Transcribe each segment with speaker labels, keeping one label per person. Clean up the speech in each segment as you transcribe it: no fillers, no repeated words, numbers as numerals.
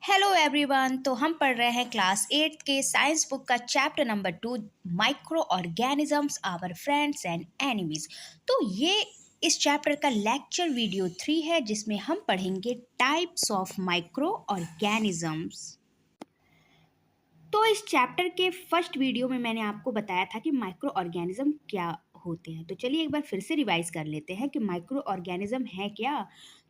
Speaker 1: Hello everyone. तो हम पढ़ रहे हैं क्लास 8 के साइंस बुक का chapter number 2, micro organisms our friends and enemies. तो ये इस चैप्टर का लेक्चर वीडियो 3 है जिसमें हम पढ़ेंगे टाइप्स ऑफ माइक्रो ऑर्गेनिजम्स। तो इस चैप्टर के फर्स्ट वीडियो में मैंने आपको बताया था कि माइक्रो ऑर्गेनिज्म क्या होते हैं। तो चलिए एक बार फिर से रिवाइज कर लेते हैं कि माइक्रो ऑर्गेनिज्म है क्या।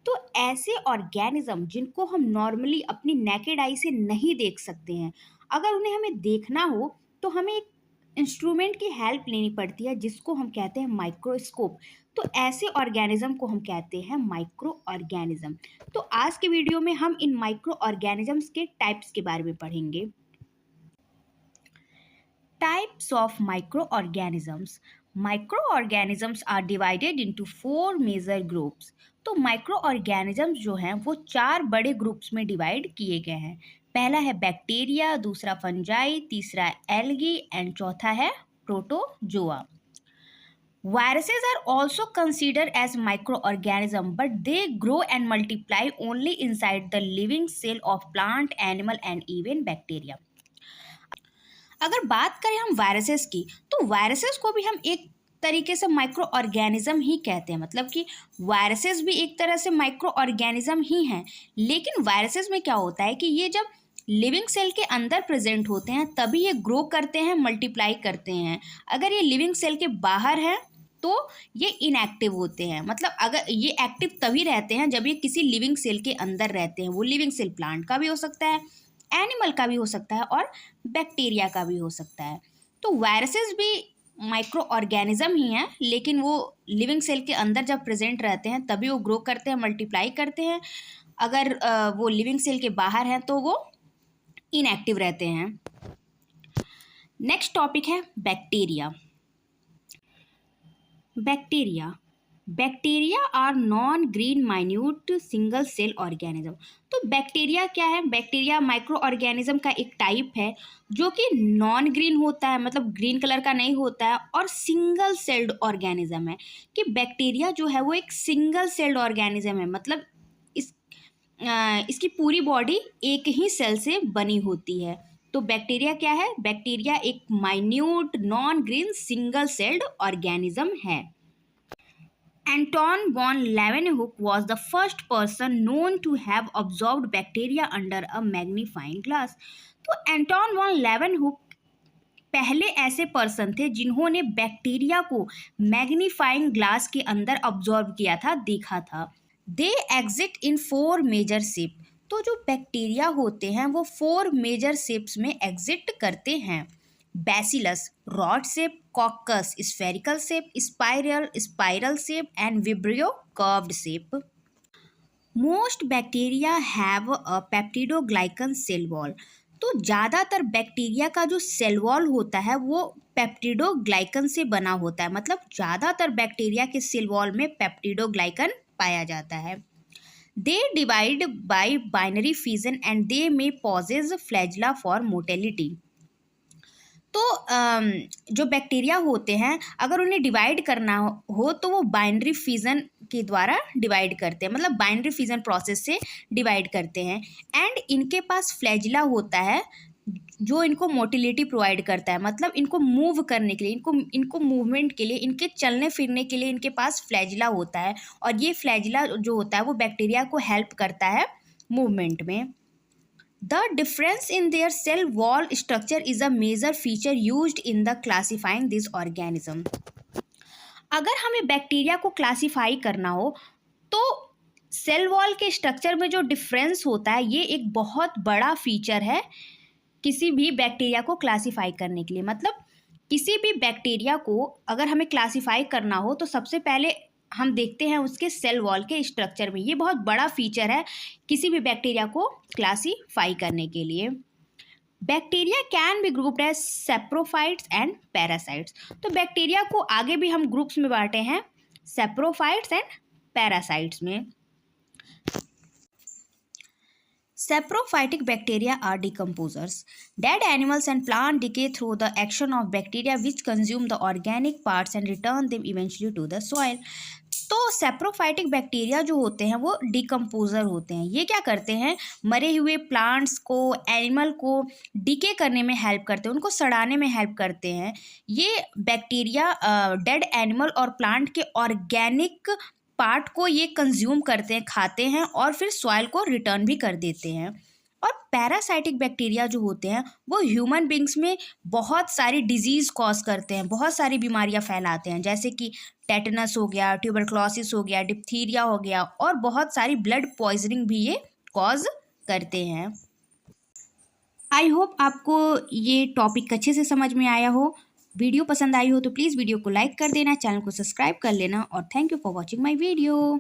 Speaker 1: तो ऐसे ऑर्गेनिज्म जिनको हम नॉर्मली अपनी नेकेड आई से नहीं देख सकते हैं, अगर उन्हें हमें देखना हो तो हमें एक इंस्ट्रूमेंट की हेल्प लेनी पड़ती है जिसको हम कहते हैं माइक्रोस्कोप। तो ऐसे ऑर्गेनिज्म को हम कहते हैं माइक्रो ऑर्गेनिज्म। तो आज के वीडियो में हम इन माइक्रो ऑर्गेनिजम्स के टाइप्स के बारे में पढ़ेंगे। Types of microorganisms. Microorganisms are divided into 4 major groups. तो microorganisms जो हैं वो 4 बड़े ग्रुप्स में डिवाइड किए गए हैं। पहला है बैक्टीरिया, दूसरा फंजाई, तीसरा एल्गी एंड चौथा है protozoa. Viruses are also considered as microorganisms, but they grow and multiply only inside the living cell of plant, animal and even bacteria. अगर बात करें हम वायरसेस की, तो वायरसेस को भी हम एक तरीके से माइक्रो ऑर्गेनिज्म ही कहते हैं। मतलब कि वायरसेस भी एक तरह से माइक्रो ऑर्गेनिज्म ही हैं। लेकिन वायरसेस में क्या होता है कि ये जब लिविंग सेल के अंदर प्रेजेंट होते हैं तभी ये ग्रो करते हैं, मल्टीप्लाई करते हैं। अगर ये लिविंग सेल के बाहर है तो ये इनएक्टिव होते हैं। मतलब अगर ये एक्टिव तभी रहते हैं जब ये किसी लिविंग सेल के अंदर रहते हैं। वो लिविंग सेल प्लांट का भी हो सकता है, एनिमल का भी हो सकता है और बैक्टीरिया का भी हो सकता है। तो वायरसेस भी माइक्रो ऑर्गेनिज्म ही हैं, लेकिन वो लिविंग सेल के अंदर जब प्रेजेंट रहते हैं तभी वो ग्रो करते हैं, मल्टीप्लाई करते हैं। अगर वो लिविंग सेल के बाहर हैं तो वो इनएक्टिव रहते हैं। नेक्स्ट टॉपिक है bacteria. Bacteria are non green minute single cell organism. तो बैक्टीरिया क्या है? बैक्टीरिया माइक्रो ऑर्गेनिज्म का एक टाइप है जो कि नॉन ग्रीन होता है, मतलब ग्रीन कलर का नहीं होता है, और सिंगल सेल्ड ऑर्गेनिज्म है। कि बैक्टीरिया जो है वो एक सिंगल सेल्ड ऑर्गेनिज्म है। मतलब इसकी पूरी बॉडी एक ही सेल से बनी होती है। तो बैक्टीरिया क्या है? बैक्टीरिया एक minute non green single celled organism है। Anton von Leeuwenhoek was the first person known to have observed bacteria under a magnifying glass. तो एंटॉन वॉन लेवेनहुक पहले ऐसे पर्सन थे जिन्होंने बैक्टीरिया को मैग्नीफाइंग ग्लास के अंदर ऑब्जर्व किया था, देखा था। दे एग्जिट इन 4 मेजर शेप। तो जो बैक्टीरिया होते हैं वो 4 मेजर शेप्स में एग्जिट करते हैं। Bacillus rod shape, coccus spherical shape, spiral shape and vibrio curved shape. Most bacteria have a peptidoglycan cell wall. तो ज़्यादातर बैक्टीरिया का जो सेल वॉल होता है वो पेप्टिडोग्लाइकन से बना होता है। मतलब ज़्यादातर बैक्टीरिया के सेल वॉल में पेप्टिडोग्लाइकन पाया जाता है। They divide by binary fission and they may possess flagella for motility. तो जो बैक्टीरिया होते हैं अगर उन्हें डिवाइड करना हो तो वो बाइनरी फिजन के द्वारा डिवाइड करते हैं। मतलब बाइनरी फिजन प्रोसेस से डिवाइड करते हैं। एंड इनके पास फ्लैजिला होता है जो इनको मोटिलिटी प्रोवाइड करता है। मतलब इनको मूव करने के लिए, इनको मूवमेंट के लिए, इनके चलने फिरने के लिए इनके पास फ्लैजिला होता है। और ये फ्लैजिला जो होता है वो बैक्टीरिया को हेल्प करता है मूवमेंट में। The difference in their cell wall structure is a major feature used in the classifying this organism. अगर हमें बैक्टीरिया को क्लासीफाई करना हो तो सेल वॉल के स्ट्रक्चर में जो डिफरेंस होता है ये एक बहुत बड़ा फीचर है किसी भी बैक्टीरिया को क्लासीफाई करने के लिए। मतलब किसी भी बैक्टीरिया को अगर हमें क्लासीफाई करना हो तो सबसे पहले हम देखते हैं उसके सेल वॉल के स्ट्रक्चर में। ये बहुत बड़ा फीचर है किसी भी बैक्टीरिया को क्लासीफाई करने के लिए। Bacteria can be grouped as saprophytes and parasites. तो बैक्टीरिया को आगे भी हम ग्रुप्स में बांटे हैं, सेप्रोफाइट्स एंड पैरासाइट्स में। Saprophytic bacteria are decomposers. Dead animals and plants decay through the action of bacteria which consume the organic parts and return them eventually to the soil. तो saprophytic bacteria जो होते हैं वो decomposer होते हैं। ये क्या करते हैं, मरे हुए प्लांट्स को, एनिमल को डिके करने में हेल्प करते हैं, उनको सड़ाने में हेल्प करते हैं। ये बैक्टीरिया डेड एनिमल और प्लांट के ऑर्गेनिक पार्ट को ये कंज्यूम करते हैं, खाते हैं और फिर सॉइल को रिटर्न भी कर देते हैं। और पैरासाइटिक बैक्टीरिया जो होते हैं वो ह्यूमन बींग्स में बहुत सारी डिजीज़ कॉज करते हैं, बहुत सारी बीमारियां फैलाते हैं, जैसे कि टेटनस हो गया, ट्यूबरक्लोसिस हो गया, डिप्थीरिया हो गया, और बहुत सारी ब्लड पॉइजनिंग भी ये कॉज करते हैं। आई होप आपको ये टॉपिक अच्छे से समझ में आया हो। वीडियो पसंद आई हो तो प्लीज़ वीडियो को लाइक कर देना, चैनल को सब्सक्राइब कर लेना, और thank you for watching my video.